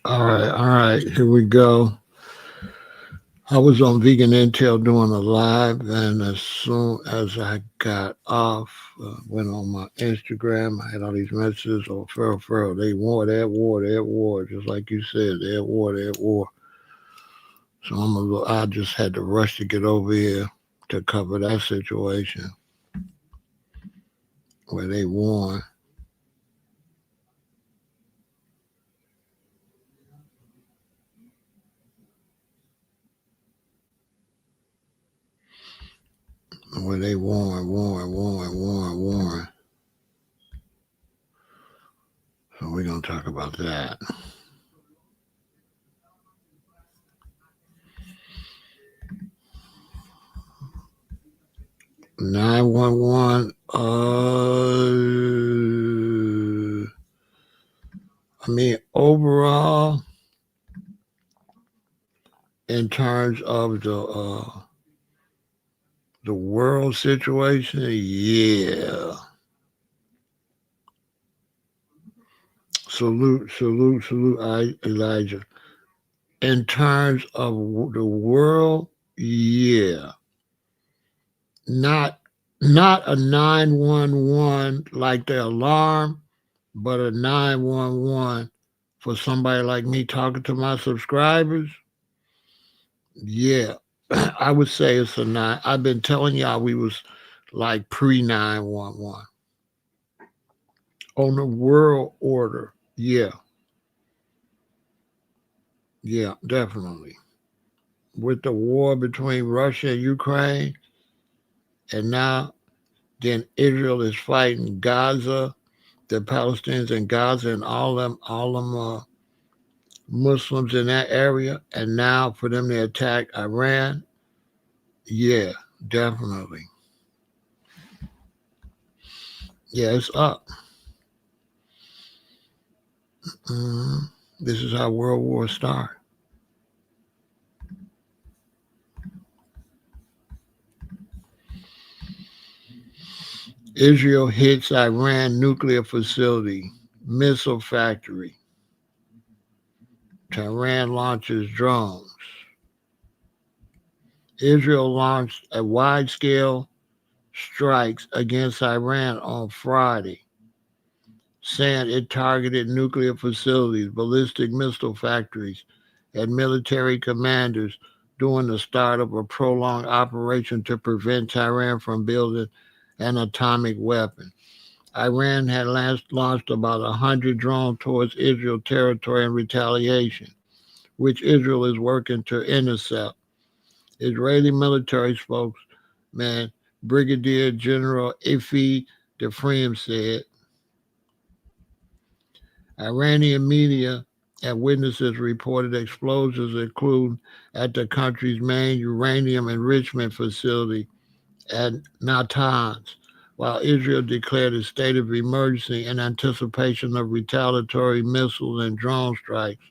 All right, here we go. I was on Vegan Intel doing a live, and as soon as I got off, went on my Instagram. I had all these messages on Pharaoh. They war, they're at war, they're at war. Just like you said, they're at war, they're at war. So I just had to rush to get over here to cover that situation where they won, where they won. So we're gonna talk about that. 911. I mean, overall, in terms of the world situation, yeah. Salute, Elijah. In terms of the world, yeah. Not not a 911 like the alarm, but a 911 for somebody like me talking to my subscribers. Yeah, I would say it's a nine. I've been telling y'all we was like pre 911 on the world order. Yeah, yeah, definitely. With the war between Russia and Ukraine, and now then Israel is fighting Gaza, the Palestinians in Gaza, and all them Muslims in that area, and now for them to attack Iran. Yeah, definitely. Yeah, it's up. Mhm. This is how World War start. Israel hits Iran nuclear facility, missile factory. Tehran launches drones. Israel launched a wide scale strikes against Iran on Friday, saying it targeted nuclear facilities, ballistic missile factories, and military commanders during the start of a prolonged operation to prevent Tehran from building an atomic weapon. Iran had last launched about 100 drones towards Israel territory in retaliation, which Israel is working to intercept. Israeli military spokesman Brigadier General Ifi Defrim said Iranian media and witnesses reported explosions, including at the country's main uranium enrichment facility at Natanz, while Israel declared a state of emergency in anticipation of retaliatory missile and drone strikes.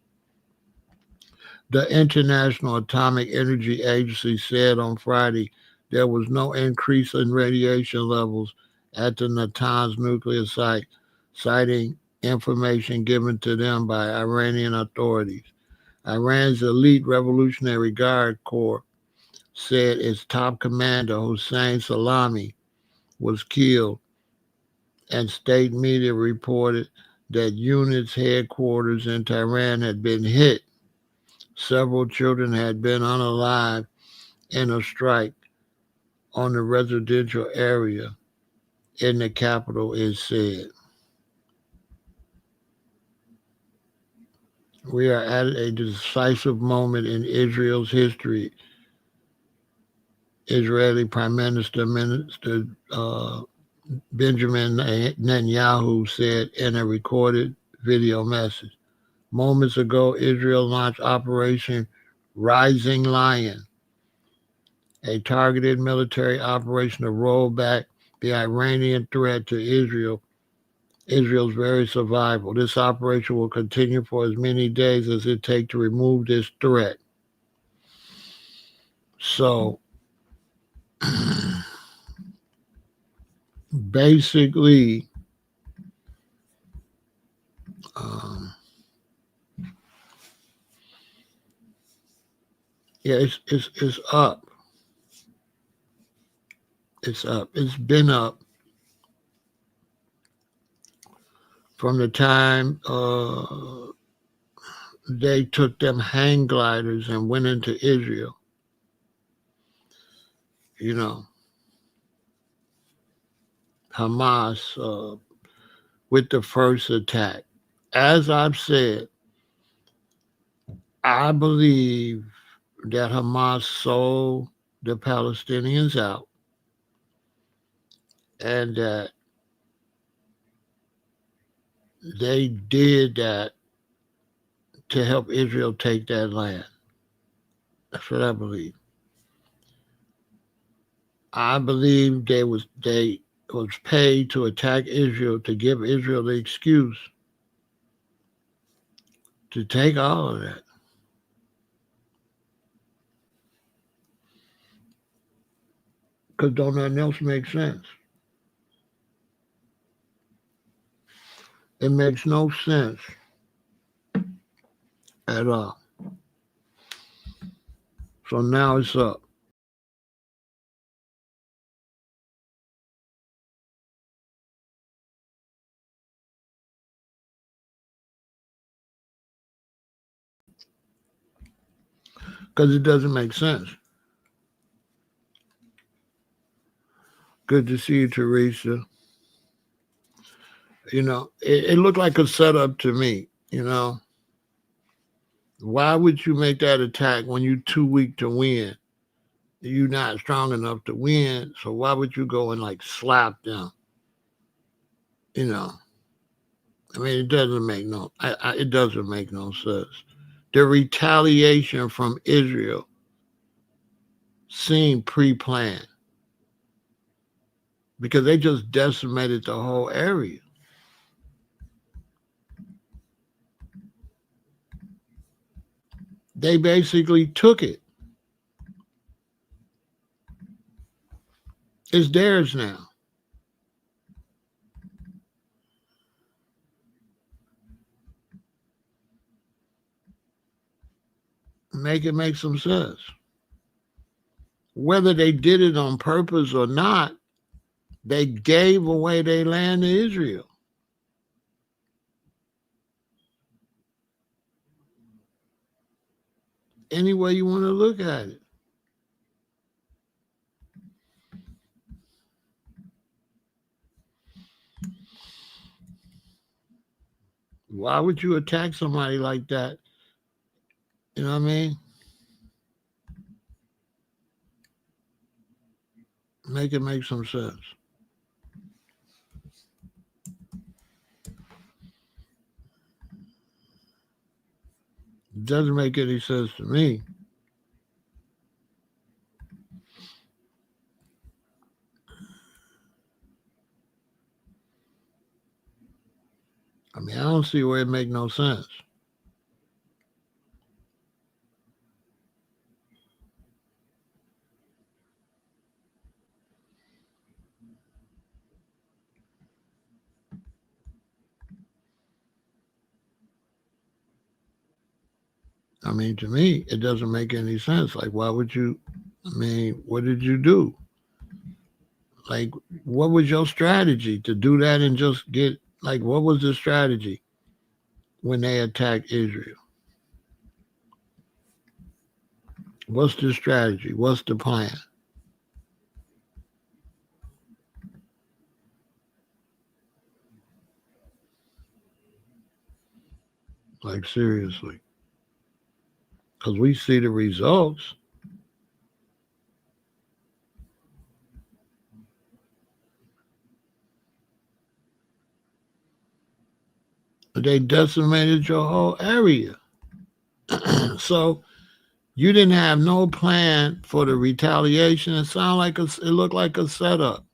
The International Atomic Energy Agency said on Friday there was no increase in radiation levels at the Natanz nuclear site, citing information given to them by Iranian authorities. Iran's elite Revolutionary Guard Corps said its top commander, Hossein Salami, was killed, and state media reported that units' headquarters in Tehran had been hit. Several children had been unalive in a strike on the residential area in the capital, it said. We are at a decisive moment in Israel's history, Israeli Prime Minister Benjamin Netanyahu said in a recorded video message. Moments ago, Israel launched Operation Rising Lion, a targeted military operation to roll back the Iranian threat to Israel's very survival. This operation will continue for as many days as it takes to remove this threat. So basically, um, Yeah, it's up. It's up. It's been up from the time they took them hang gliders and went into Israel. You know, Hamas with the first attack. As I've said, I believe that Hamas sold the Palestinians out and that they did that to help Israel take that land. That's what I believe. I believe they was paid to attack Israel to give Israel the excuse to take all of that. Because don't nothing else make sense. It makes no sense at all. So now it's up. Because it doesn't make sense. Good to see you, Teresa. It looked like a setup to me. Why would you make that attack when you're too weak to win? You're not strong enough to win, so why would you go and like slap them? You know, I mean, it doesn't make it doesn't make no sense. The retaliation from Israel seemed pre-planned because they just decimated the whole area. They basically took it. It's theirs now. Make it make some sense. Whether they did it on purpose or not, they gave away their land to Israel. Any way you want to look at it. Why would you attack somebody like that? You know what I mean? Make it make some sense. It doesn't make any sense to me. I mean, I don't see where it make no sense. I mean, to me, it doesn't make any sense. Like, why would you? I mean, what did you do? Like, what was your strategy to do that and just get, like, what was the strategy when they attacked Israel? What's the strategy? What's the plan? Like, seriously. Because we see the results. They decimated your whole area. So you didn't have no plan for the retaliation. It looked like a setup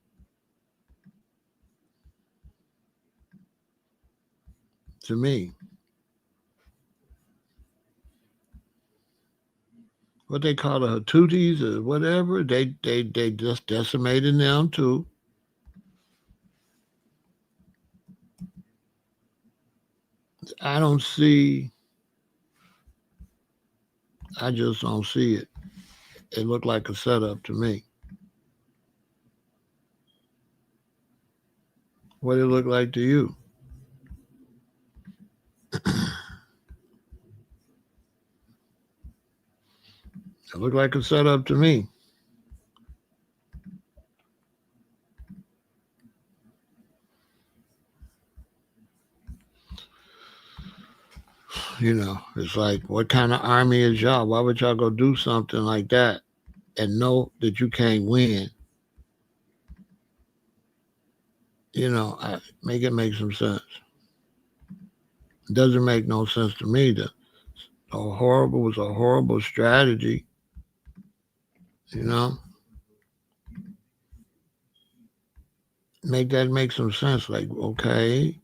to me. What they call the Hatutis or whatever, they just decimated them too. I don't see. I just don't see it. It looked like a setup to me. What did it look like to you? It looked like a setup to me. It's like, what kind of army is y'all? Why would y'all go do something like that and know that you can't win? Make it make some sense. It doesn't make no sense to me. That was a horrible strategy. You know, make that make some sense. Like, okay,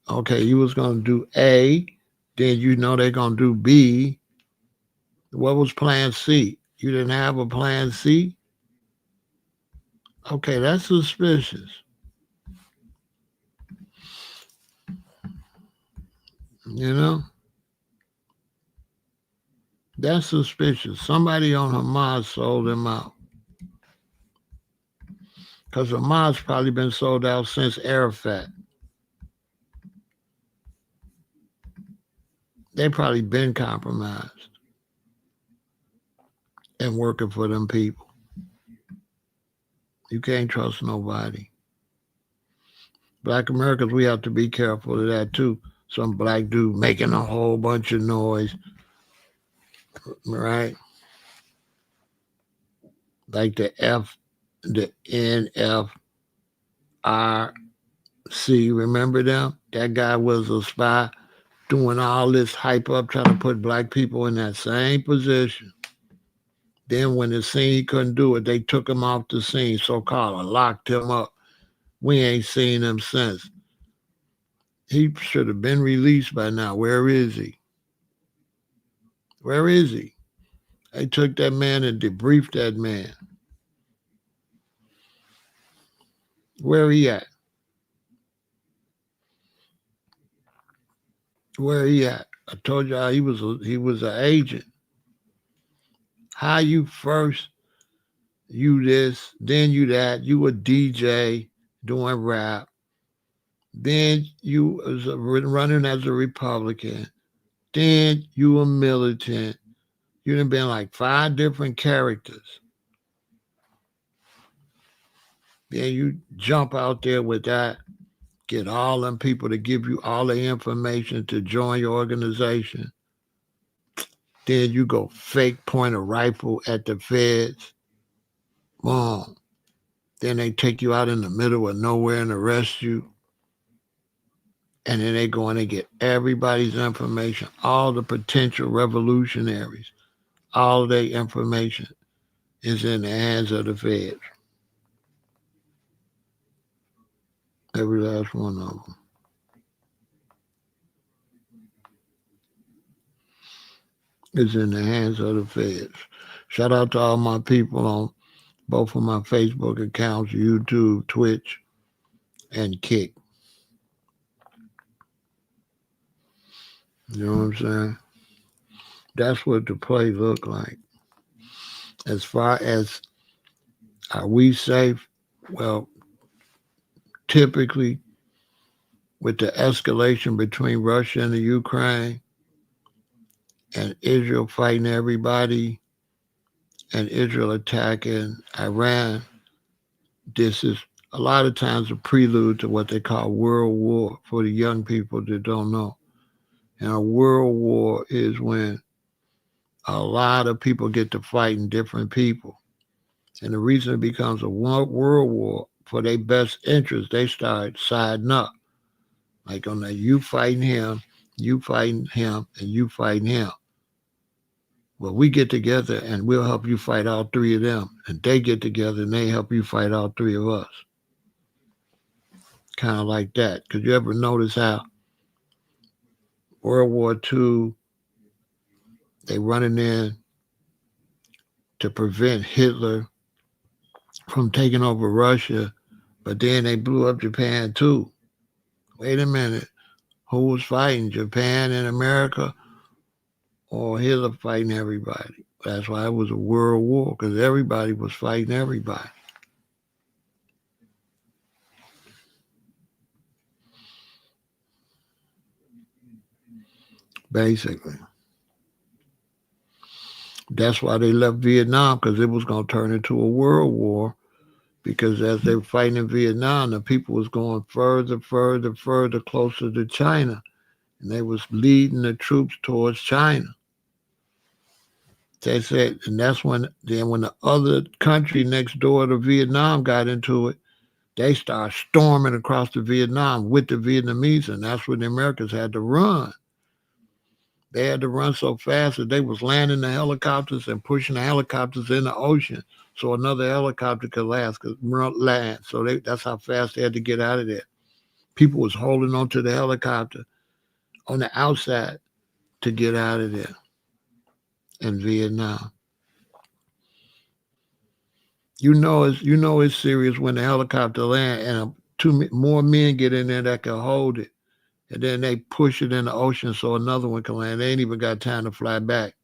you was gonna do A, then they're gonna do B. What was Plan C? You didn't have a Plan C. Okay, that's suspicious. You know, that's suspicious. Somebody on Hamas sold them out. Because Hamas probably been sold out since Arafat. They probably been compromised and working for them people. You can't trust nobody. Black Americans, we have to be careful of that too. Some black dude making a whole bunch of noise, right? Like the NFRC, remember them? That guy was a spy doing all this hype up, trying to put black people in that same position. Then when it seemed he couldn't do it, they took him off the scene, so-called, locked him up. We ain't seen him since. He should have been released by now. Where is he? Where is he? They took that man and debriefed that man. Where he at? Where he at? I told y'all he was an agent. How you first, you this, then you that, you a DJ doing rap, then you was running as a Republican, then you a militant. You done been like 5 different characters. Then you jump out there with that, get all them people to give you all the information to join your organization. Then you go fake point a rifle at the feds. Boom. Then they take you out in the middle of nowhere and arrest you. And then they go in and get everybody's information, all the potential revolutionaries, all their information is in the hands of the feds. Every last one of them. Is in the hands of the feds. Shout out to all my people on both of my Facebook accounts, YouTube, Twitch, and Kick. You know what I'm saying? That's what the play looked like. As far as are we safe? Well, typically with the escalation between Russia and the Ukraine and Israel fighting everybody and Israel attacking Iran, this is a lot of times a prelude to what they call world war for the young people that don't know. And a world war is when a lot of people get to fighting different people. And the reason it becomes a world war, for their best interest, they start siding up. Like on that, you fighting him, and you fighting him. Well, we get together and we'll help you fight all 3 of them. And they get together and they help you fight all 3 of us. Kind of like that. Because you ever notice how World War II, they running in to prevent Hitler from taking over Russia, but then they blew up Japan too. Wait a minute. Who was fighting, Japan and America, or Hitler fighting everybody? That's why it was a world war, because everybody was fighting everybody. Basically. That's why they left Vietnam, because it was going to turn into a world war. Because as they were fighting in Vietnam, the people was going further, further, further, closer to China. And they was leading the troops towards China. They said, and that's when the other country next door to Vietnam got into it, they started storming across the Vietnam with the Vietnamese, and that's when the Americans had to run. They had to run so fast that they was landing the helicopters and pushing the helicopters in the ocean so another helicopter could land. So that's how fast they had to get out of there. People was holding onto the helicopter on the outside to get out of there in Vietnam. It's serious when the helicopter land and two more men get in there that can hold it, and then they push it in the ocean so another one can land. They ain't even got time to fly back.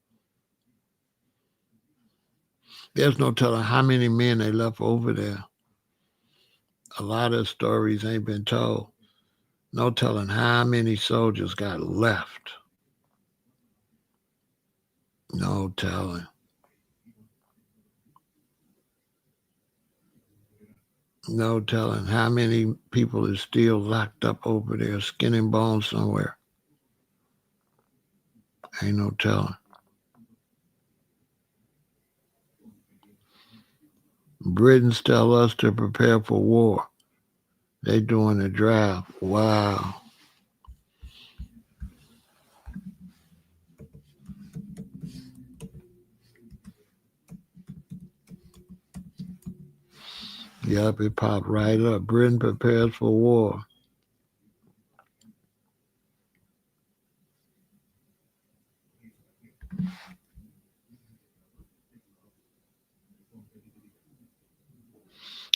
There's no telling how many men they left over there. A lot of stories ain't been told. No telling how many soldiers got left. No telling. No telling how many people is still locked up over there, skin and bones somewhere. Ain't no telling. Britons tell us to prepare for war. They doing a draft. Wow. Yup, it popped right up. Britain prepares for war.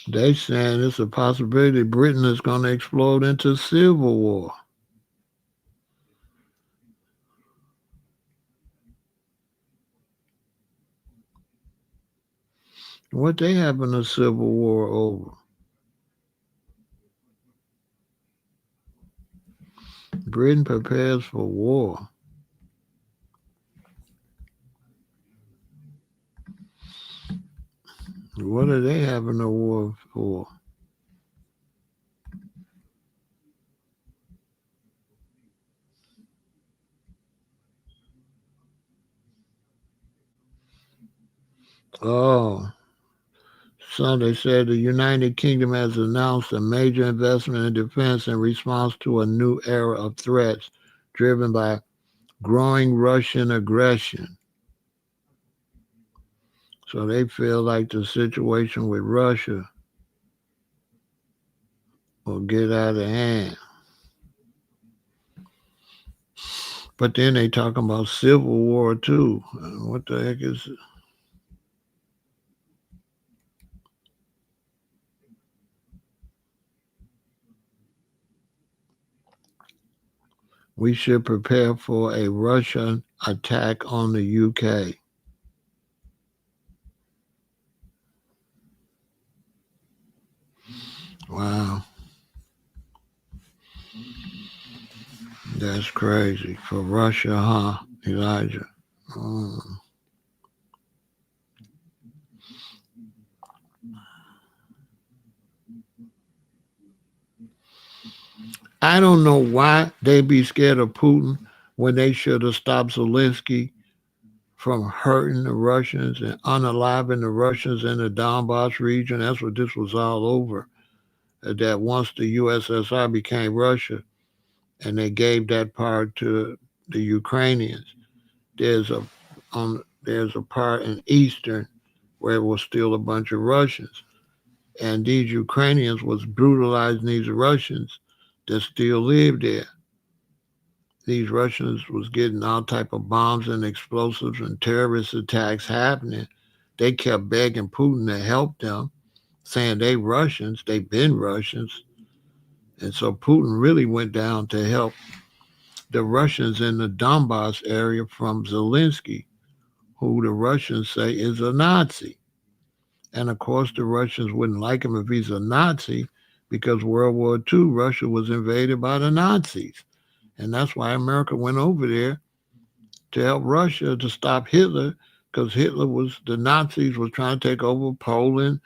They saying it's a possibility Britain is going to explode into civil war. What they having a civil war over? Britain prepares for war. What are they having a war for? Oh, so they said the United Kingdom has announced a major investment in defense in response to a new era of threats driven by growing Russian aggression. So they feel like the situation with Russia will get out of hand. But then they talking about civil war too. What the heck is it? We should prepare for a Russian attack on the UK. Wow. That's crazy. For Russia, huh, Elijah? Mm. I don't know why they be scared of Putin when they should have stopped Zelensky from hurting the Russians and unaliving the Russians in the Donbass region. That's what this was all over. That once the USSR became Russia and they gave that part to the Ukrainians, there's a there's a part in Eastern where it was still a bunch of Russians. And these Ukrainians was brutalizing these Russians that still lived there. These Russians was getting all type of bombs and explosives and terrorist attacks happening. They kept begging Putin to help them, saying they Russians, they've been Russians. And so Putin really went down to help the Russians in the Donbass area from Zelensky, who the Russians say is a Nazi. And of course, the Russians wouldn't like him if he's a Nazi because World War II, Russia was invaded by the Nazis. And that's why America went over there to help Russia to stop Hitler, because the Nazis was trying to take over Poland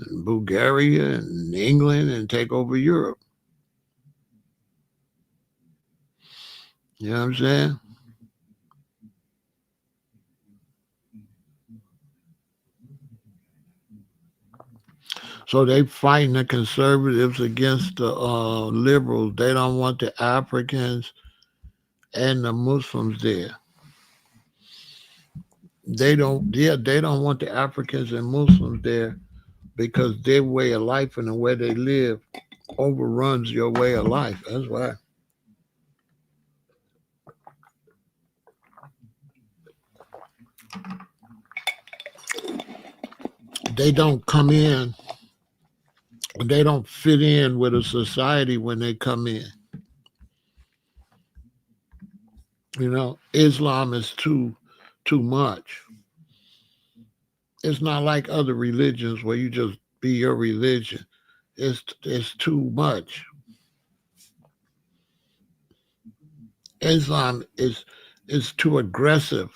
and Bulgaria and England and take over Europe. You know what I'm saying? So they fighting the conservatives against the liberals. They don't want the Africans and the Muslims there. They don't want the Africans and Muslims there because their way of life and the way they live overruns your way of life. That's why. They don't come in, they don't fit in with a society when they come in. You know, Islam is too much. It's not like other religions where you just be your religion. It's too much. Islam is too aggressive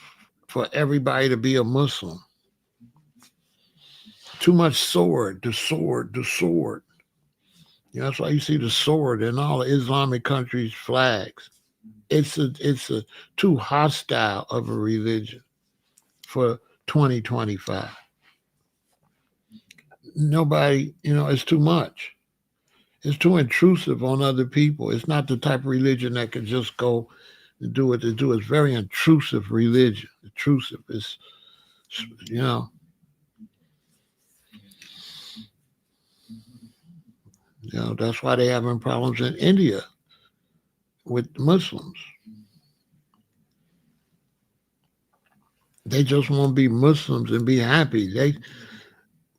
for everybody to be a Muslim. Too much sword, the sword, the sword. You know, that's why you see the sword in all the Islamic countries' flags. It's a too hostile of a religion for 2025. Nobody, you know, it's too much. It's too intrusive on other people. It's not the type of religion that can just go and do what they do. It's very intrusive religion. Intrusive. It's, you know, that's why they're having problems in India with Muslims. They just want to be Muslims and be happy. They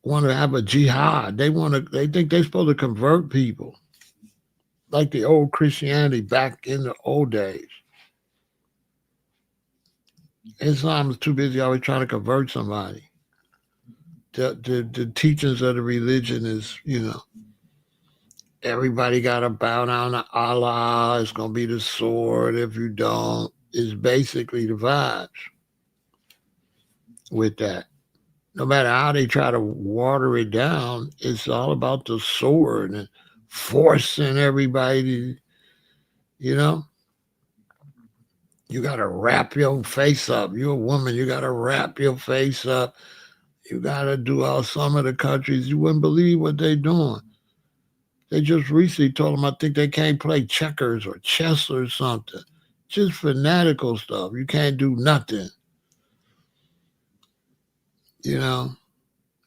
want to have a jihad. They think they're supposed to convert people like the old Christianity back in the old days. Islam is too busy always trying to convert somebody. The teachings of the religion is, everybody got to bow down to Allah. It's going to be the sword if you don't. It's basically the vibes with that. No matter how they try to water it down, it's all about the sword and forcing everybody, you know? You got to wrap your face up. You're a woman, you got to wrap your face up. You got to do all some of the countries. You wouldn't believe what they're doing. They just recently told them I think they can't play checkers or chess or something. Just fanatical stuff. You can't do nothing. You know,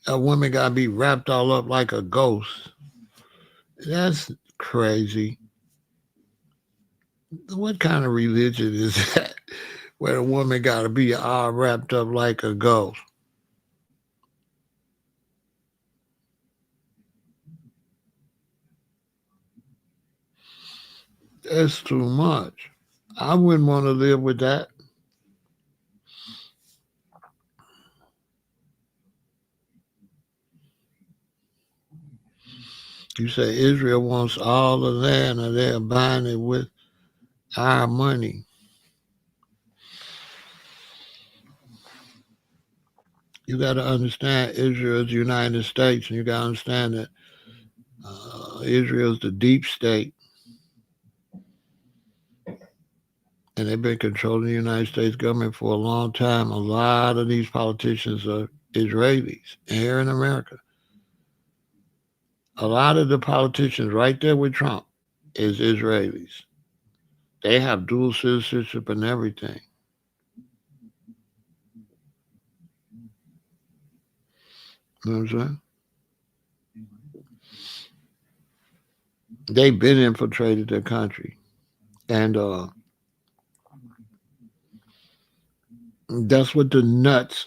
a woman got to be wrapped all up like a ghost. That's crazy. What kind of religion is that where a woman got to be all wrapped up like a ghost? That's too much. I wouldn't want to live with that. You say Israel wants all the land and they're buying it with our money. You got to understand Israel is the United States, and you got to understand that Israel is the deep state, and they've been controlling the United States government for a long time. A lot of these politicians are Israelis here in America. A lot of the politicians right there with Trump is Israelis. They have dual citizenship and everything. You know what I'm saying? They've been infiltrated the country. And that's what the nuts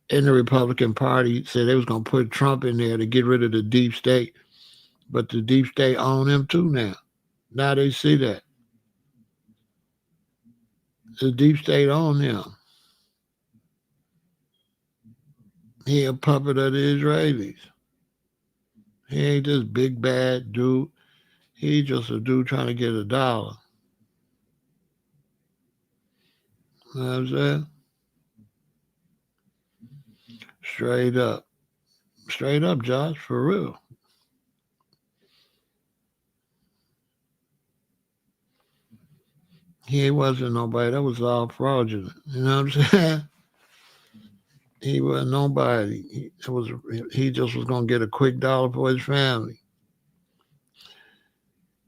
in the Republican Party said they was going to put Trump in there to get rid of the deep state. But the deep state own him too now. Now they see that. The deep state own him. He a puppet of the Israelis. He ain't this big bad dude. He just a dude trying to get $1. You know what I'm saying? Straight up. Straight up, Josh, for real. He wasn't nobody. That was all fraudulent. You know what I'm saying? He wasn't nobody. He just was gonna get a quick dollar for his family.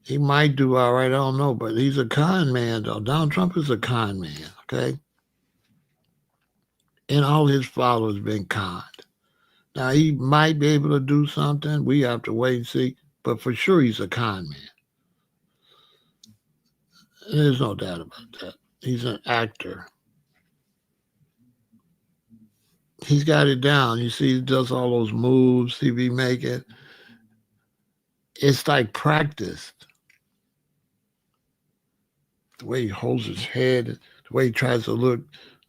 He might do all right, I don't know, but he's a con man though. Donald Trump is a con man, okay? And all his followers been conned. Now he might be able to do something. We have to wait and see. But for sure he's a con man. There's no doubt about that. He's an actor. He's got it down. You see, he does all those moves he be making. It's like practice. The way he holds his head, the way he tries to look,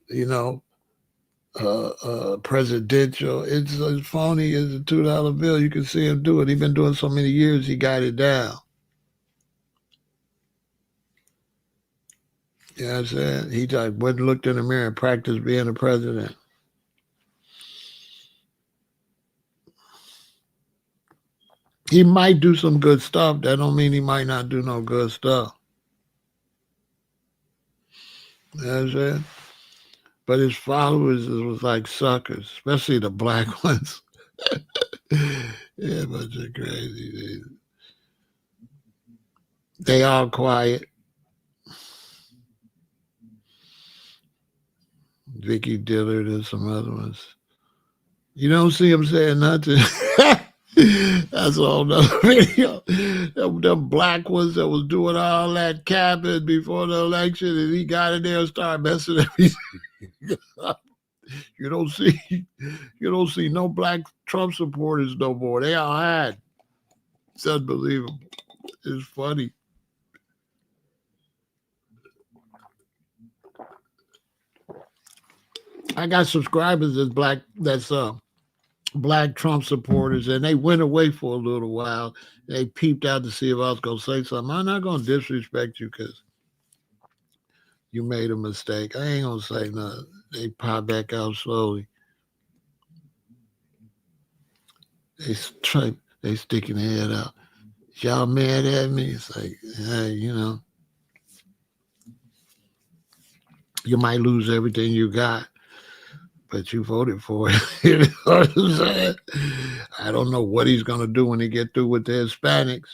you know, presidential. It's as phony as a $2 bill. You can see him do it. He's been doing so many years. He got it down. You know what I'm saying? He like went and looked in the mirror and practiced being a president. He might do some good stuff. That don't mean he might not do no good stuff. You know what I'm saying? But his followers was like suckers, especially the black ones. Yeah, a bunch of crazy. They all quiet. Vicky Dillard and some other ones. You don't see him saying nothing. That's all another video. Them black ones that was doing all that capping before the election, and he got in there and started messing everything up. You don't see, you don't see no black Trump supporters no more. They all had. It's unbelievable. It's funny. I got subscribers that's black Trump supporters, and they went away for a little while. They peeped out to see if I was gonna say something. I'm not gonna disrespect you because you made a mistake. I ain't gonna say nothing. They pop back out slowly. They try, they sticking their head out. Y'all mad at me? It's like, hey, you might lose everything you got, but you voted for it. You know what I'm saying? I don't know what he's gonna do when he get through with the Hispanics.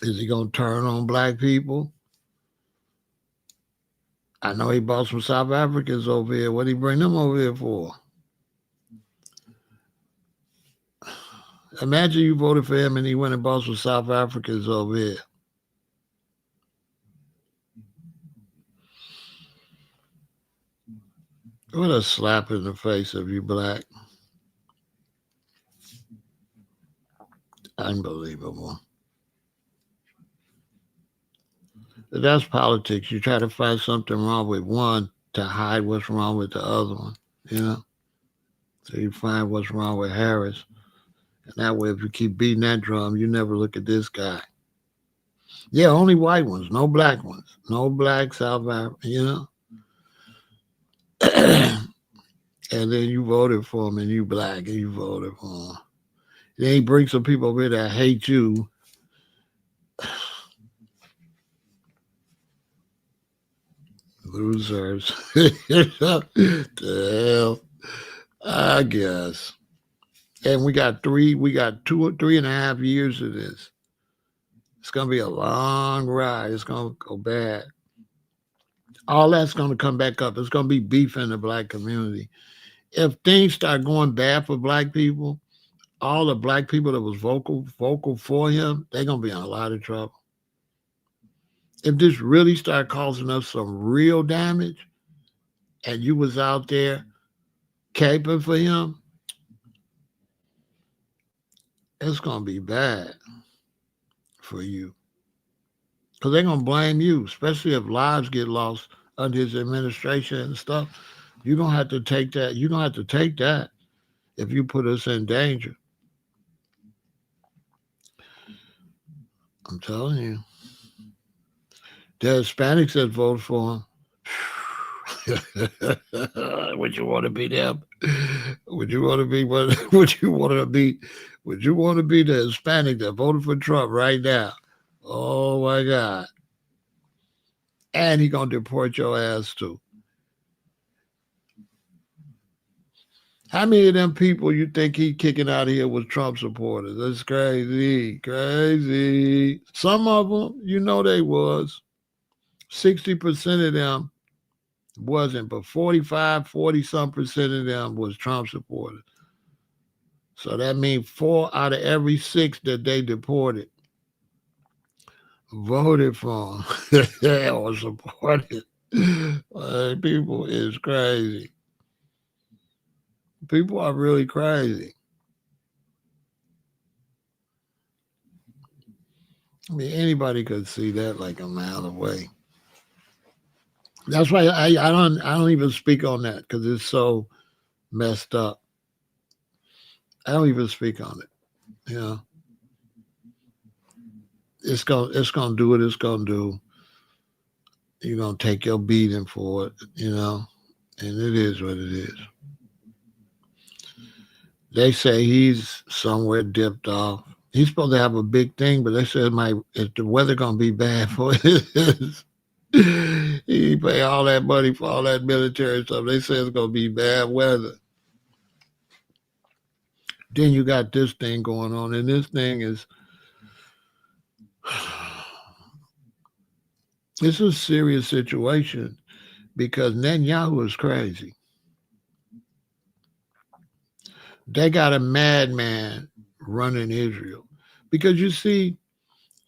Is he gonna turn on black people? I know he bought some South Africans over here. What did he bring them over here for? Imagine you voted for him and he went and bought some South Africans over here. What a slap in the face of you black. Unbelievable. But that's politics. You try to find something wrong with one to hide what's wrong with the other one, you know? So you find what's wrong with Harris. And that way, if you keep beating that drum, you never look at this guy. Yeah, only white ones, no black ones. No black South African, you know? And then you voted for him and you black and you voted for him. Then he brings some people over here that hate you. Losers. The hell? I guess. And we got 2 or 3.5 years of this. It's gonna be a long ride. It's gonna go bad. All that's gonna come back up. It's gonna be beef in the black community. If things start going bad for black people, all the black people that was vocal for him, they're gonna be in a lot of trouble. If this really start causing us some real damage, and you was out there caping for him, it's gonna be bad for you. Because they're gonna blame you, especially if lives get lost under his administration and stuff. You don't have to take that. You don't have to take that if you put us in danger. I'm telling you. The Hispanics that vote for him. Would you want to be them? Would you want to be what? Would you want to be? Would you want to be the Hispanic that voted for Trump right now? Oh my God! And he gonna deport your ass too. How many of them people you think he kicking out of here was Trump supporters? That's crazy, crazy. Some of them, you know, they was. 60% of them wasn't, but 45, 40 some percent of them was Trump supporters. So that means 4 out of every 6 that they deported voted for him or supported. People is crazy. People are really crazy. I mean, anybody could see that like a mile away. That's why I don't even speak on that because it's so messed up. I don't even speak on it. You know, it's gonna do what it's gonna do. You're gonna take your beating for it. You know, and it is what it is. They say he's somewhere dipped off. He's supposed to have a big thing, but they said if the weather gonna be bad for it. He pay all that money for all that military stuff. They say it's gonna be bad weather. Then you got this thing going on, and this thing is it's a serious situation because Netanyahu is crazy. They got a madman running Israel. Because you see,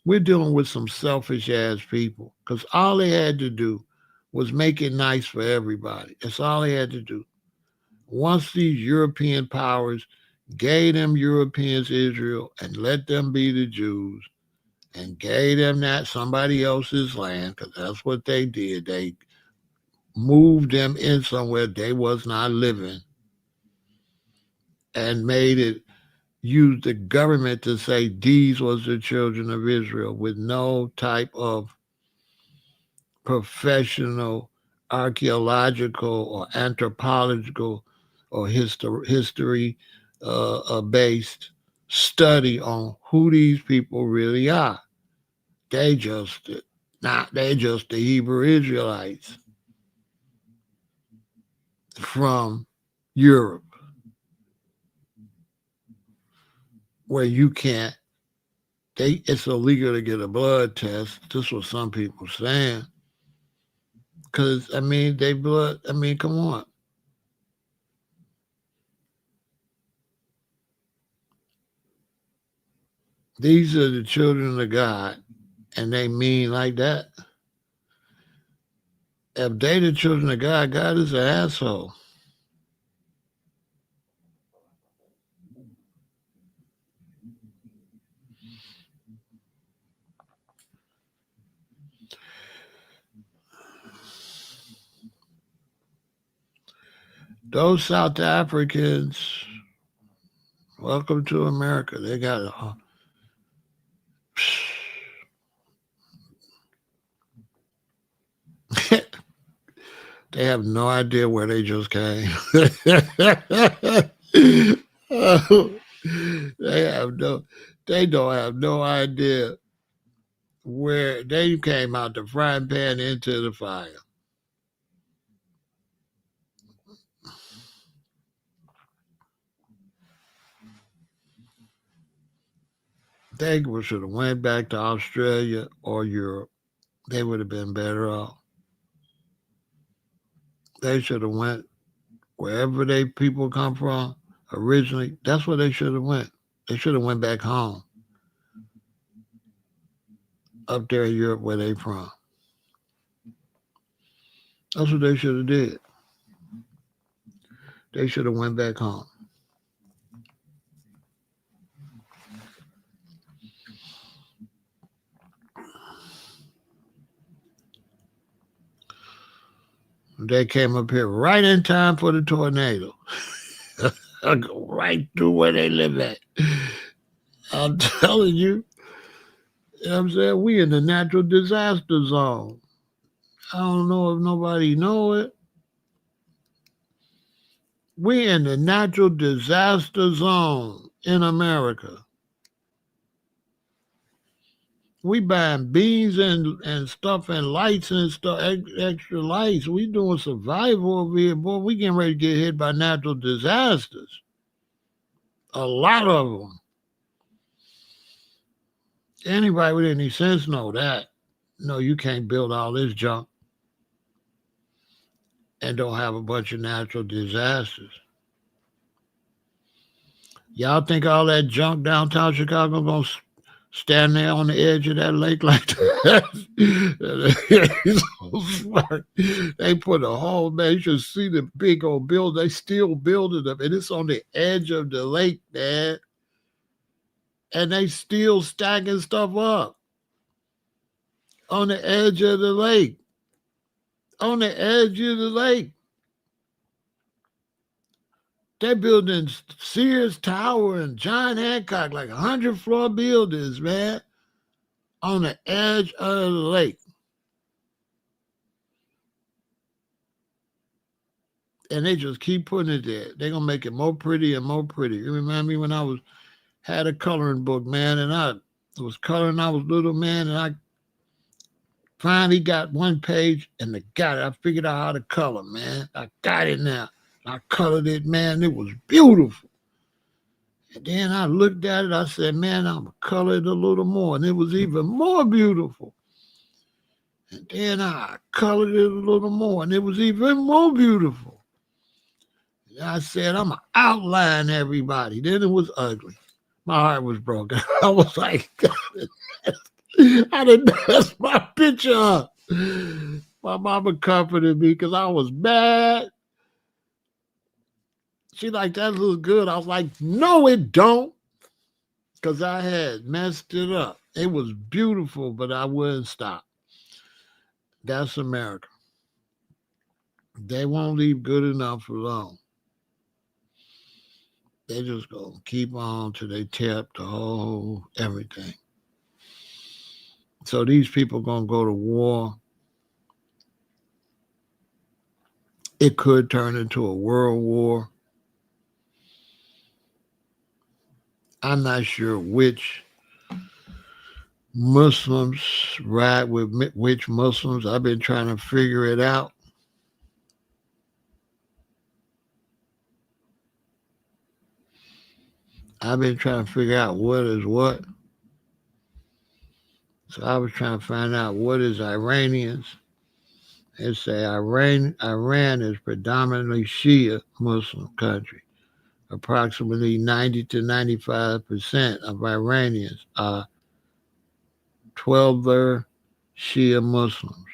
we're dealing with some selfish ass people. Because all they had to do was make it nice for everybody. That's all they had to do. Once these European powers gave them Europeans Israel and let them be the Jews and gave them that somebody else's land, because that's what they did. They moved them in somewhere they was not living and made it use the government to say these was the children of Israel with no type of professional archaeological or anthropological or history based study on who these people really are. They just not they just the Hebrew Israelites from Europe, where you can't. It's illegal to get a blood test. This was some people saying. Cause I mean, they blood. I mean, come on. These are the children of God, and they mean like that. If they the children of God, God is an asshole. Those South Africans, welcome to America. They got they have no idea where they just came. Oh, they have no. They don't have no idea where they came out the frying pan into the fire. They should have went back to Australia or Europe. They would have been better off. They should have went wherever they people come from originally. That's where they should have went. They should have went back home up there in Europe where they from. That's what they should have did. They should have went back home. They came up here right in time for the tornado. I go right through where they live at. I'm telling you, you know what I'm saying? We in the natural disaster zone. I don't know if nobody know it. We in the natural disaster zone in America. We buying beans and stuff and lights and stuff, extra lights. We doing survival over here, boy. We getting ready to get hit by natural disasters. A lot of them. Anybody with any sense know that. No, you can't build all this junk and don't have a bunch of natural disasters. Y'all think all that junk downtown Chicago gonna stand there on the edge of that lake like that? So smart. They put a whole man. You should see the big old building. They still building them, and it's on the edge of the lake, man. And they still stacking stuff up on the edge of the lake. On the edge of the lake. They're building Sears Tower and John Hancock, like 100-floor buildings, man, on the edge of the lake. And they just keep putting it there. They're going to make it more pretty and more pretty. You remember me when I had a coloring book, man, and I was coloring. I was little, man, and I finally got one page and I got it. I figured out how to color, man. I got it now. I colored it, man. It was beautiful. And then I looked at it. I said, man, I'm going to color it a little more. And it was even more beautiful. And then I colored it a little more. And it was even more beautiful. And I said, I'm going to outline everybody. Then it was ugly. My heart was broken. I was like, I didn't mess my picture up. My mama comforted me because I was mad. She like, that looks good. I was like, no, it don't. Because I had messed it up. It was beautiful, but I wouldn't stop. That's America. They won't leave good enough alone. They just going to keep on till they tear up the whole everything. So these people going to go to war. It could turn into a world war. I'm not sure which Muslims ride with which Muslims. I've been trying to figure it out. I've been trying to figure out what is what. So I was trying to find out what is Iranians. They say Iran is predominantly Shia Muslim country. Approximately 90 to 95% of Iranians are 12er Shia Muslims.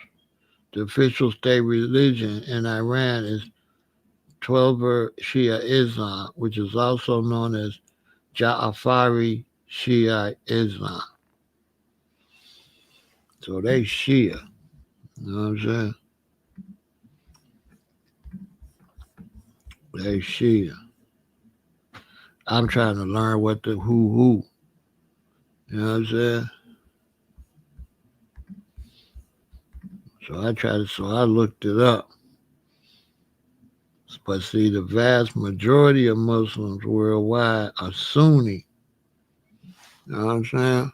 The official state religion in Iran is 12er Shia Islam, which is also known as Ja'afari Shia Islam. So they Shia. You know what I'm saying? They Shia. I'm trying to learn what the who. You know what I'm saying? So I looked it up. But see, the vast majority of Muslims worldwide are Sunni. You know what I'm saying?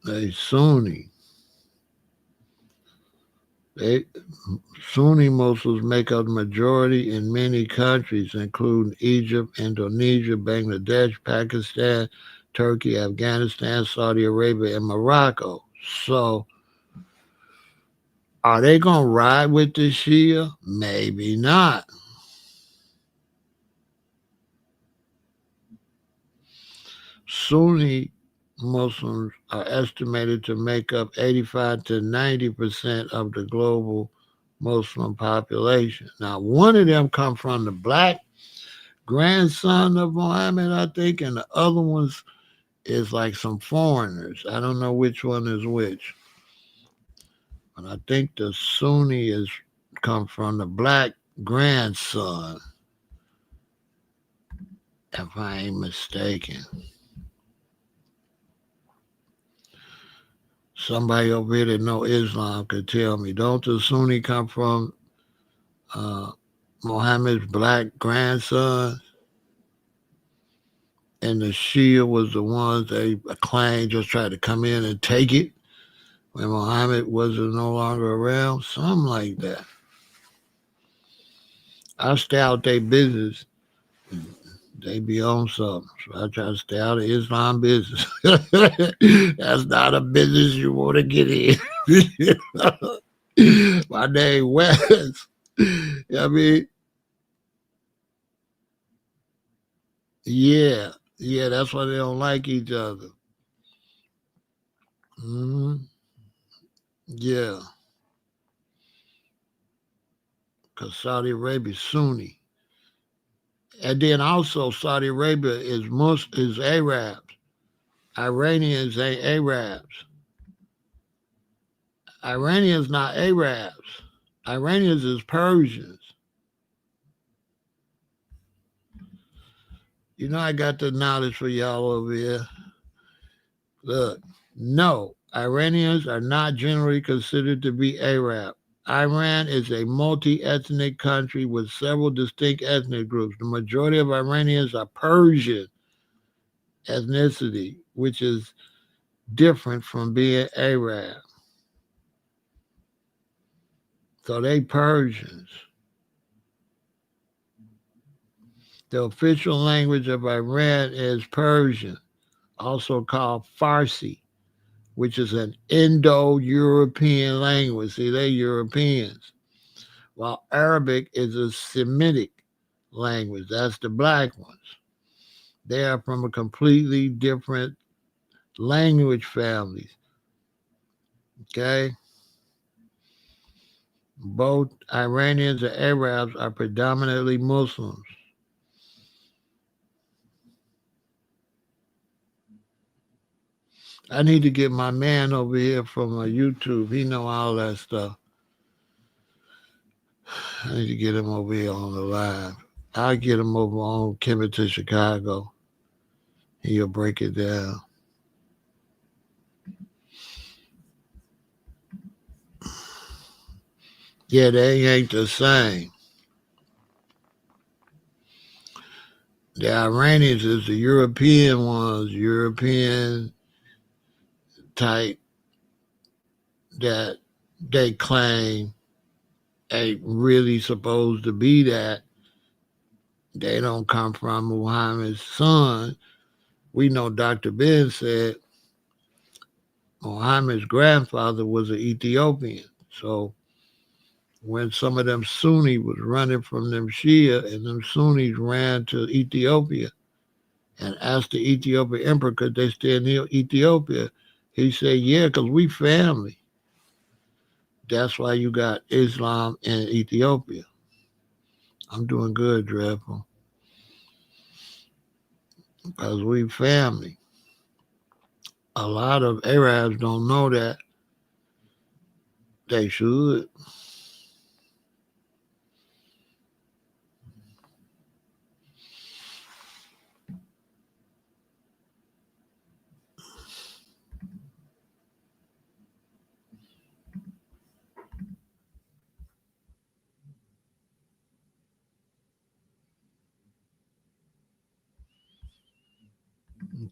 They Sunni. Sunni Muslims make up the majority in many countries, including Egypt, Indonesia, Bangladesh, Pakistan, Turkey, Afghanistan, Saudi Arabia, and Morocco. So, are they going to ride with the Shia? Maybe not. Sunni Muslims are estimated to make up 85 to 90% of the global Muslim population. Now, one of them come from the black grandson of Muhammad, I think, and the other ones is like some foreigners. I don't know which one is which. And I think the Sunni is come from the black grandson, if I ain't mistaken. Somebody over here that know Islam could tell me. Don't the Sunni come from uh, Muhammad's black grandson? And the Shia was the ones they claimed just tried to come in and take it when Muhammad was no longer around? Something like that. I stay out their business. They be on something. So I try to stay out of Islam business. That's not a business you want to get in. My name West. I mean, yeah. Yeah, that's why they don't like each other. Hmm. Yeah, because Saudi Arabia is Sunni. And then also Saudi Arabia is Arabs. Iranians ain't Arabs. Iranians not Arabs. Iranians is Persians. You know I got the knowledge for y'all over here. Look, no, Iranians are not generally considered to be Arab. Iran is a multi-ethnic country with several distinct ethnic groups. The majority of Iranians are Persian ethnicity, which is different from being Arab. So they Persians. The official language of Iran is Persian, also called Farsi, which is an Indo-European language. See, they're Europeans. While Arabic is a Semitic language. That's the black ones. They are from a completely different language families. Okay? Both Iranians and Arabs are predominantly Muslims. I need to get my man over here from YouTube. He know all that stuff. I need to get him over here on the live. I'll get him over on Kimmy to Chicago. He'll break it down. Yeah, they ain't the same. The Iranians is the European ones, European type that they claim ain't really supposed to be that. They don't come from Muhammad's son. We know Dr. Ben said Muhammad's grandfather was an Ethiopian. So when some of them Sunni was running from them Shia and them Sunnis ran to Ethiopia and asked the Ethiopian emperor could they stay in Ethiopia, he said, yeah, because we family. That's why you got Islam in Ethiopia. I'm doing good, Dreadful, because we family. A lot of Arabs don't know that. They should.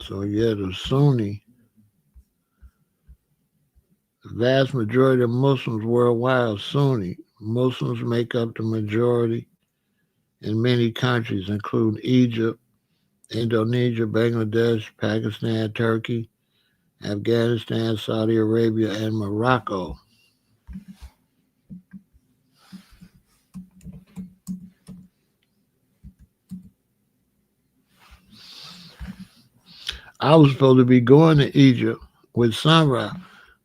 So yeah, the Sunni, the vast majority of Muslims worldwide are Sunni. Muslims make up the majority in many countries, including Egypt, Indonesia, Bangladesh, Pakistan, Turkey, Afghanistan, Saudi Arabia, and Morocco. I was supposed to be going to Egypt with Sunrise,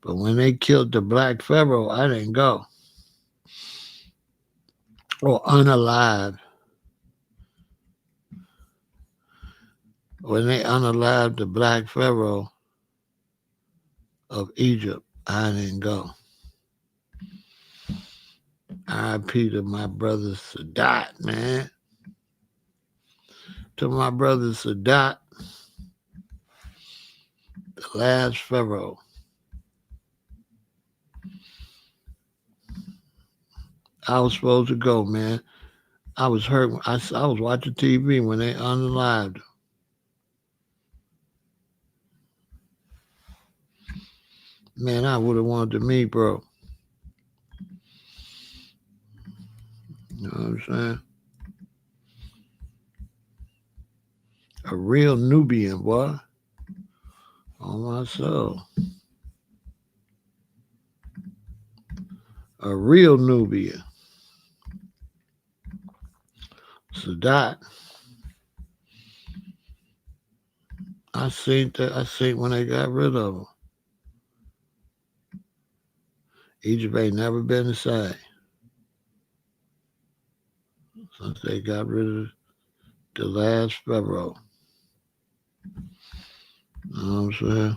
but when they killed the black Pharaoh, I didn't go. Or unalived. When they unalived the black Pharaoh of Egypt, I didn't go. R.I.P. to my brother Sadat, man. To my brother Sadat, the last pharaoh. I was supposed to go, man. I was hurt. I was watching TV when they unalived him. Man, I would have wanted to meet, bro. You know what I'm saying? A real Nubian, boy. On my soul. A real Nubian. Sadat. I seen that. I seen when they got rid of him. Egypt ain't never been the same since they got rid of the last pharaoh. You know what I'm saying?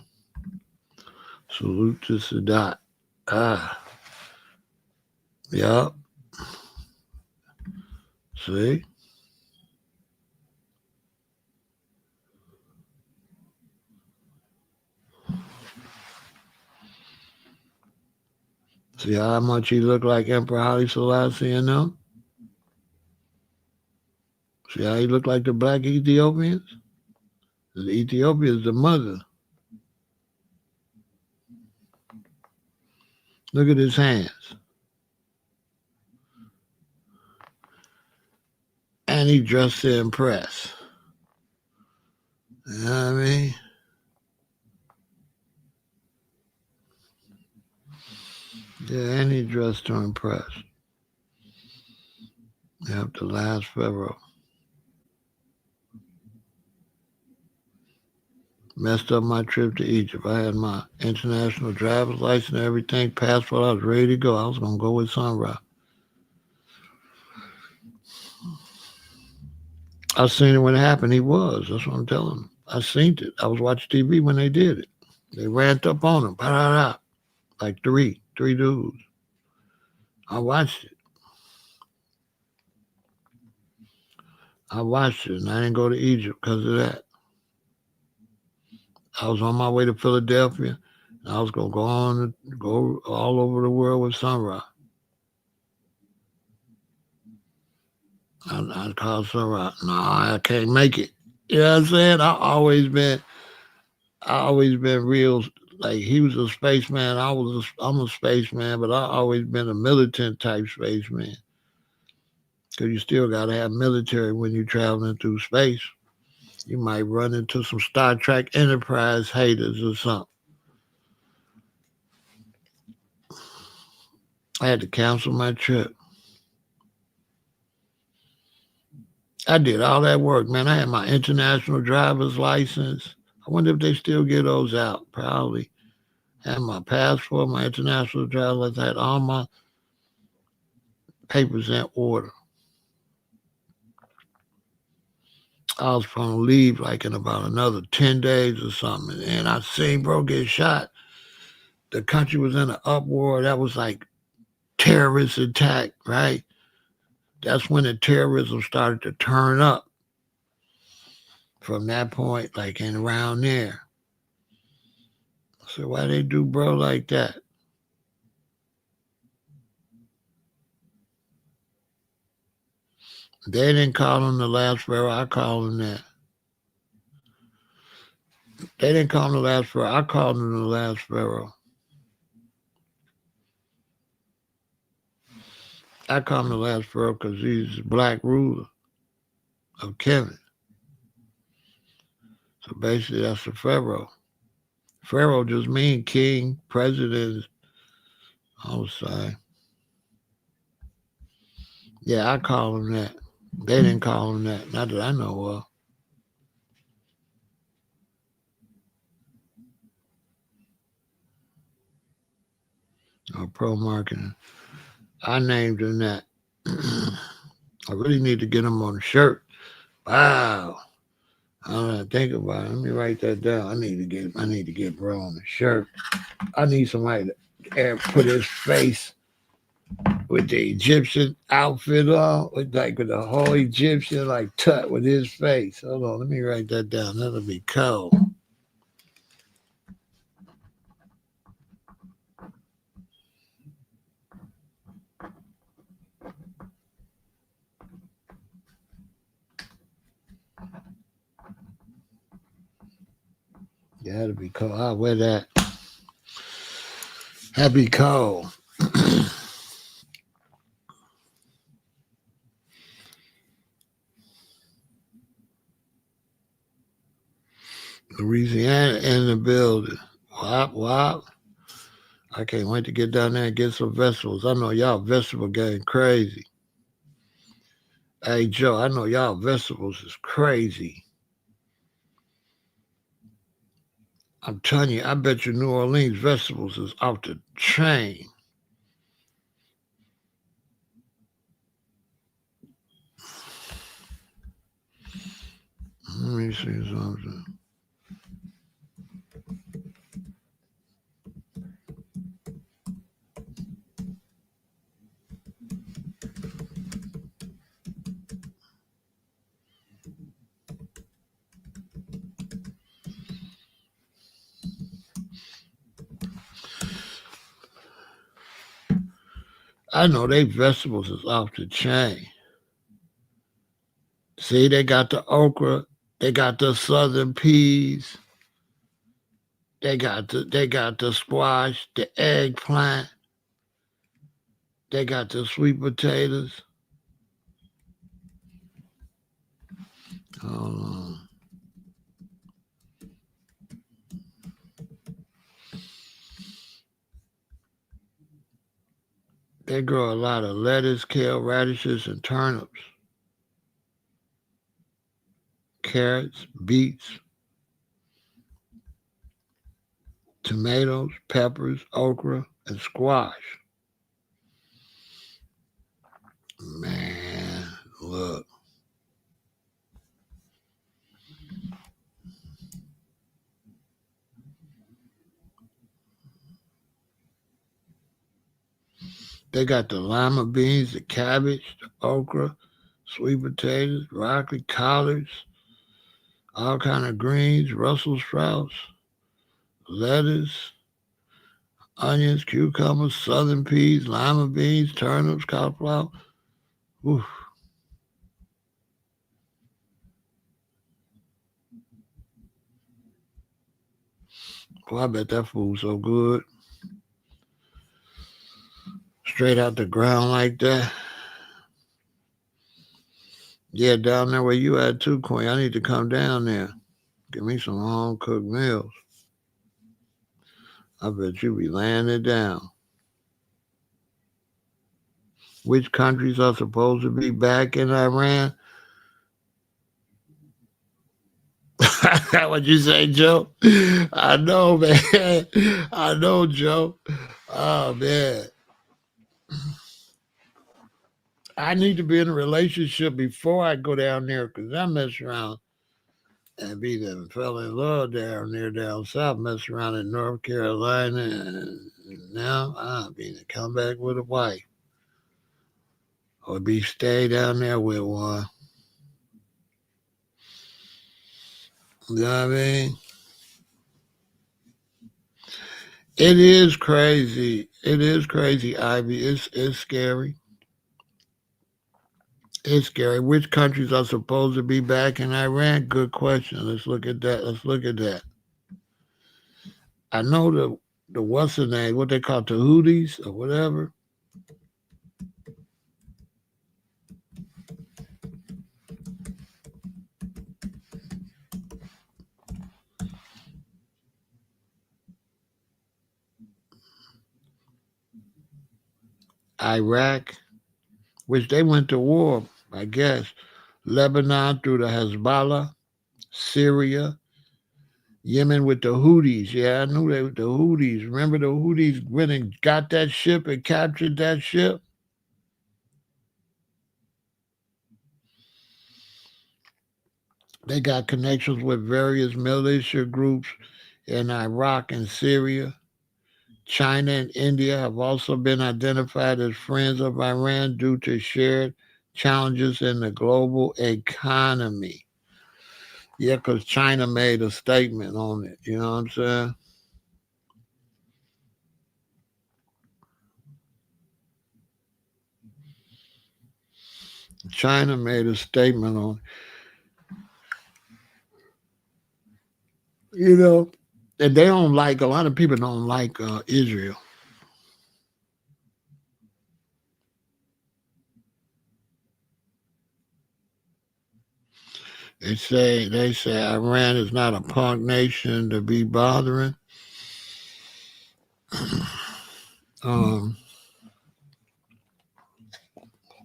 Salute to Sadat. Ah, yup. See? See how much he looked like Emperor Haile Selassie and them? See how he looked like the black Ethiopians? The Ethiopia is the mother. Look at his hands. And he dressed to impress. You know what I mean? Yeah, and he dressed to impress. Yep, the last pharaoh. Messed up my trip to Egypt. I had my international driver's license and everything, passport. I was ready to go. I was going to go with Sunrise. I seen it when it happened. He was. That's what I'm telling him. I seen it. I was watching TV when they did it. They ramped up on him. Like three dudes. I watched it. And I didn't go to Egypt because of that. I was on my way to Philadelphia. And I was going to go all over the world with Sunrise. I called Sunrise. No, I can't make it. You know what I'm saying? I always been real. Like he was a spaceman. I'm a spaceman, but I always been a militant type spaceman. Because you still got to have military when you're traveling through space. You might run into some Star Trek Enterprise haters or something. I had to cancel my trip. I did all that work, man. I had my international driver's license. I wonder if they still get those out. Probably. Had my passport, my international driver's license. I had all my papers in order. I was going to leave like in about another 10 days or something. And I seen bro get shot. The country was in an uproar. That was like terrorist attack, right? That's when the terrorism started to turn up. From that point, like in around there. So why they do bro like that? They didn't call him the last pharaoh. I call him that. They didn't call him the last pharaoh. I called him the last pharaoh. I call him the last pharaoh because he's the black ruler of Kemet. So basically, that's the pharaoh. Pharaoh just mean king, president. Oh, sorry. Yeah, I call him that. They didn't call him that. Not that I know of. Or pro marketing. I named him that. I really need to get him on a shirt. Wow. I don't know. Think about it. Let me write that down. I need to get bro on a shirt. I need somebody to put his face with the Egyptian outfit on, with the whole Egyptian like tut with his face. Hold on, let me write that down. That'll be cold. Yeah, that'll be cold. I'll wear that. That'll be cold. Louisiana in the building. Wop, wop. I can't wait to get down there and get some vegetables. I know y'all vegetable game crazy. Hey, Joe, I know y'all vegetables is crazy. I'm telling you, I bet you New Orleans vegetables is off the chain. Let me see something. I know they vegetables is off the chain. See, they got the okra, they got the southern peas, they got the squash, the eggplant, they got the sweet potatoes. Um, they grow a lot of lettuce, kale, radishes, and turnips, carrots, beets, tomatoes, peppers, okra, and squash. Man, look. They got the lima beans, the cabbage, the okra, sweet potatoes, broccoli, collards, all kind of greens, Brussels sprouts, lettuce, onions, cucumbers, southern peas, lima beans, turnips, cauliflower. Oof. Boy, I bet that food's so good. Straight out the ground like that. Yeah, down there where you at too, Queen. I need to come down there. Give me some home cooked meals. I bet you be laying it down. Which countries are supposed to be back in Iran? What you say, Joe? I know, man. I know, Joe. Oh man, I need to be in a relationship before I go down there because I mess around and be them fell in love down there down south, mess around in North Carolina, and now I'm being to come back with a wife or be stay down there with one. You know what I mean? It is crazy. It is crazy, Ivy. It's scary. It's scary. Which countries are supposed to be back in Iran? Good question. Let's look at that. Let's look at that. I know the what's the name? What they call the Houthis or whatever. Iraq, which they went to war, I guess. Lebanon through the Hezbollah, Syria, Yemen with the Houthis. Yeah, I knew they were the Houthis. Remember the Houthis went and got that ship and captured that ship? They got connections with various militia groups in Iraq and Syria. China and India have also been identified as friends of Iran due to shared challenges in the global economy. Yeah, because China made a statement on it. You know what I'm saying? China made a statement on it. And they don't like, a lot of people don't like Israel. They say Iran is not a punk nation to be bothering. um,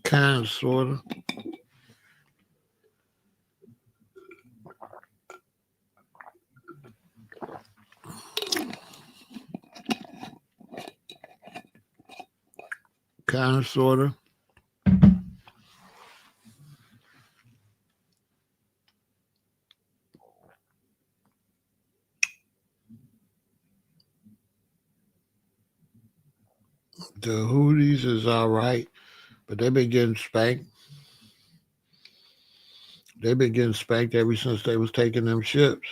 kind of, sort of, kind of, sort of. The Houthis is all right, but they've been getting spanked. They've been getting spanked ever since they was taking them ships.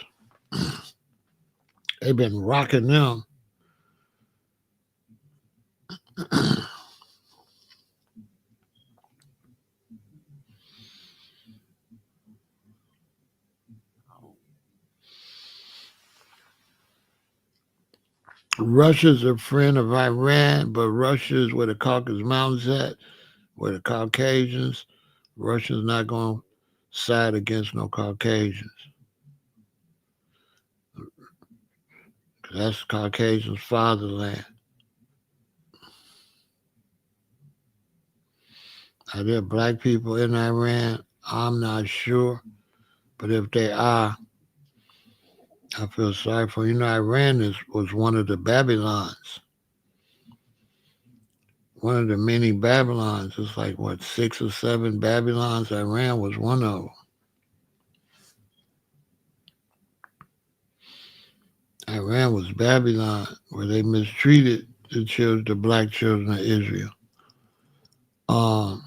They've been rocking them. Russia's a friend of Iran, but Russia's where the Caucasus Mountains at, where the Caucasians. Russia's not going to side against no Caucasians. That's Caucasians' fatherland. Are there black people in Iran? I'm not sure. But if they are, I feel sorry for you. Iran was one of the Babylons, one of the many Babylons. It's like, what, 6 or 7 Babylons? Iran was one of them. Iran was Babylon, where they mistreated the black children of Israel. Um,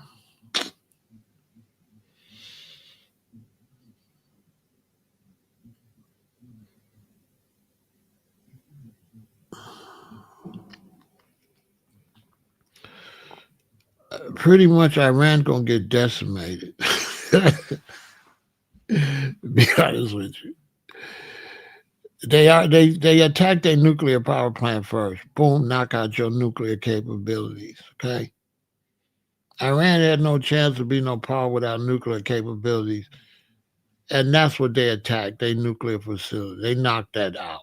Pretty much, Iran's gonna get decimated. Be honest with you, they attack their nuclear power plant first. Boom, knock out your nuclear capabilities. Okay, Iran had no chance to be no power without nuclear capabilities, and that's what they attacked. Their nuclear facility. They knocked that out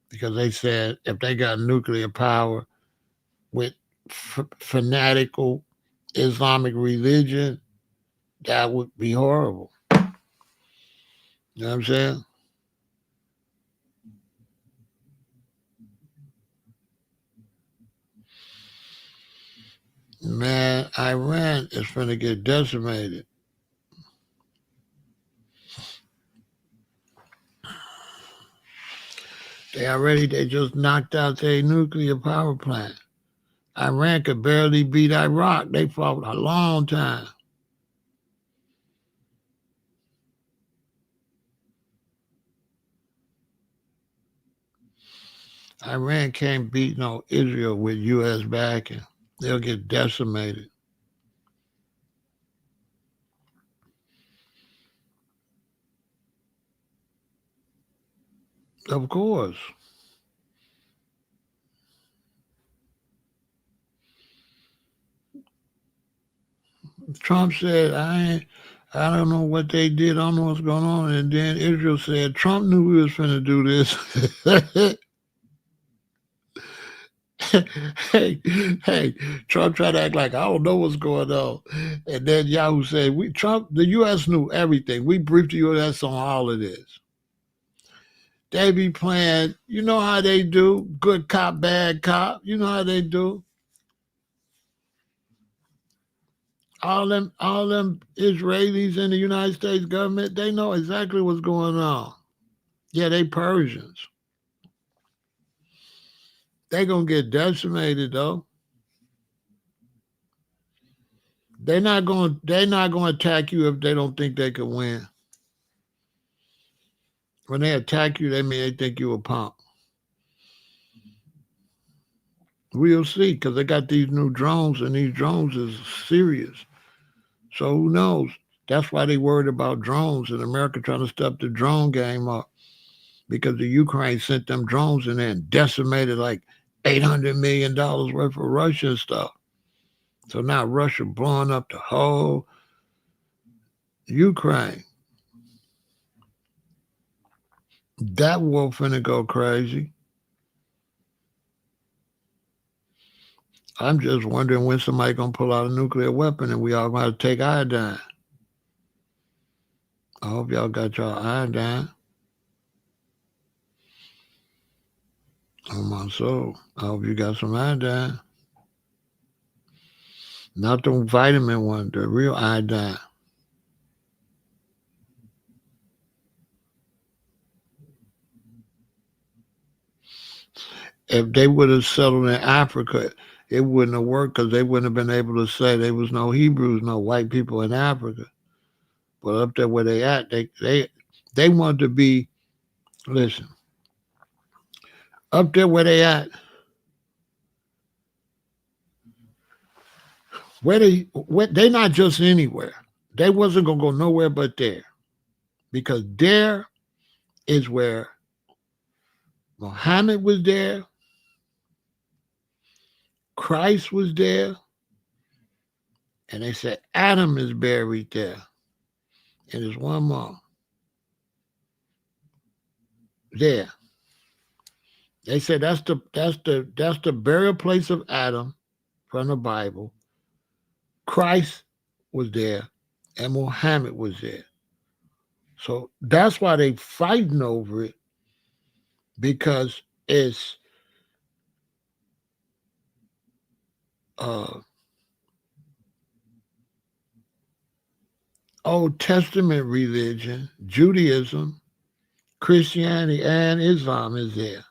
because they said if they got nuclear power with fanatical Islamic religion, that would be horrible. You know what I'm saying? Man, Iran is going to get decimated. They just knocked out their nuclear power plant. Iran could barely beat Iraq. They fought a long time. Iran can't beat no Israel with U.S. backing. They'll get decimated. Of course. Trump said, I don't know what they did. I don't know what's going on. And then Israel said, Trump knew we was going to do this. hey, hey, Trump tried to act like I don't know what's going on. And then Yahoo said, the U.S. knew everything. We briefed the U.S. on all of this. They be playing, you know how they do, good cop, bad cop. You know how they do. All them Israelis in the United States government, they know exactly what's going on. Yeah, they Persians. They gonna get decimated though. They're not gonna attack you if they don't think they can win. When they attack you, they mean they think you a punk. We'll see, because they got these new drones, and these drones is serious. So who knows? That's why they worried about drones, and America trying to step the drone game up, because the Ukraine sent them drones in there and decimated like $800 million worth of Russian stuff. So now Russia blowing up the whole Ukraine. That war finna go crazy. I'm just wondering when somebody gonna pull out a nuclear weapon and we all gonna have to take iodine. I hope y'all got y'all iodine. On my soul. I hope you got some iodine. Not the vitamin one, the real iodine. If they would have settled in Africa, it wouldn't have worked, because they wouldn't have been able to say there was no Hebrews, no white people in Africa. But up there where they at, they want to be. Listen, up there where they at, they not just anywhere. They wasn't gonna go nowhere but there, because there is where Muhammad was there, Christ was there, and they said Adam is buried there. And there's one more. There. They said that's the burial place of Adam from the Bible. Christ was there, and Muhammad was there. So that's why they fighting over it, because it's Old Testament religion, Judaism, Christianity, and Islam is there.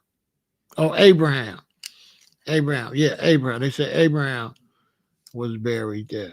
Oh, Abraham. Yeah, Abraham. They said Abraham was buried there.